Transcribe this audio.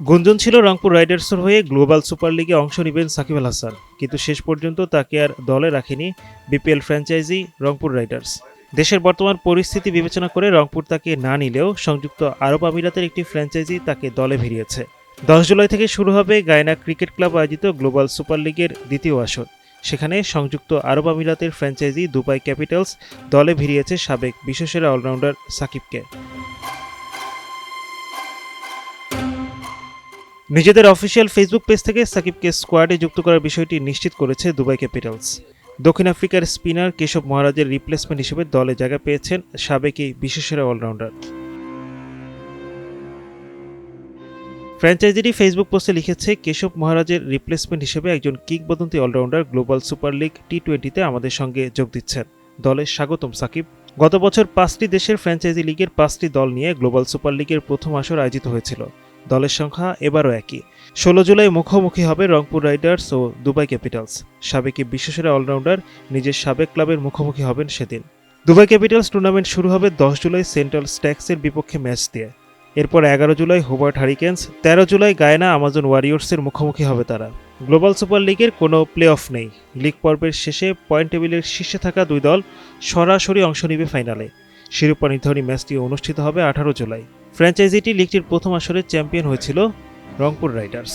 গুঞ্জন ছিল রংপুর রাইডার্সের হয়ে গ্লোবাল সুপার লিগে অংশ নেবেন সাকিব আল হাসান, কিন্তু শেষ পর্যন্ত তাকে আর দলে রাখেনি বিপিএল ফ্র্যাঞ্চাইজি রংপুর রাইডার্স। দেশের বর্তমান পরিস্থিতি বিবেচনা করে রংপুর তাকে না নিলেও সংযুক্ত আরব আমিরাতের একটি ফ্র্যাঞ্চাইজি তাকে দলে ভিড়িয়েছে। 10 জুলাই থেকে শুরু হবে গায়না ক্রিকেট ক্লাব আয়োজিত গ্লোবাল সুপার লিগের দ্বিতীয় আসর। সেখানে সংযুক্ত আরব আমিরাতের ফ্র্যাঞ্চাইজি দুবাই ক্যাপিটালস দলে ভিড়িয়েছে সাবেক বিশ্বসেরা অলরাউন্ডার সাকিবকে। নিজেদের অফিসিয়াল ফেসবুক পেজ থেকে সাকিবকে স্কোয়াডে যুক্ত করার বিষয়টি নিশ্চিত করেছে দুবাই ক্যাপিটালস। দক্ষিণ আফ্রিকার স্পিনার কেশব মহারাজের রিপ্লেসমেন্ট হিসেবে দলে জায়গা পেয়েছেন সাবেক এই বিশ্বসেরা অলরাউন্ডার। ফ্র্যাঞ্চাইজিটি ফেসবুক পোস্টে লিখেছে, কেশব মহারাজের রিপ্লেসমেন্ট হিসেবে একজন কিংবদন্তি অলরাউন্ডার গ্লোবাল সুপার লিগ টি-20তে আমাদের সঙ্গে যোগ দিচ্ছেন। দলে স্বাগতম সাকিব। গত বছর 5টি দেশের ফ্র্যাঞ্চাইজি লিগের 5টি দল নিয়ে গ্লোবাল সুপার লিগের প্রথম আসর আয়োজিত হয়েছিল। দলের সংখ্যা এবারও একই। 16 জুলাই মুখোমুখি হবে রংপুর রাইডার্স ও দুবাই ক্যাপিটালস। সাবেক এই বিশ্বসেরা অলরাউন্ডার নিজের সাবেক ক্লাবের মুখোমুখি হবেন সেদিন। দুবাই ক্যাপিটালস টুর্নামেন্ট শুরু হবে 10 জুলাই সেন্ট্রাল স্ট্যাক্সের বিপক্ষে ম্যাচ দিয়ে। এরপর 11 জুলাই হোবার্ট হারিকেন্স, 13 জুলাই গায়না আমাজন ওয়ারিয়র্সের মুখোমুখি হবে তারা। গ্লোবাল সুপার লিগের কোনো প্লে অফ নেই। লিগ পর্বের শেষে পয়েন্ট টেবিলের শীর্ষে থাকা দুই দল সরাসরি অংশ নেবে ফাইনালে। শিরোপা নির্ধারণী ম্যাচটি অনুষ্ঠিত হবে 18 জুলাই। ফ্র্যাঞ্চাইজিটি লিগটির প্রথম আসরে চ্যাম্পিয়ন হয়েছিল রংপুর রাইডার্স।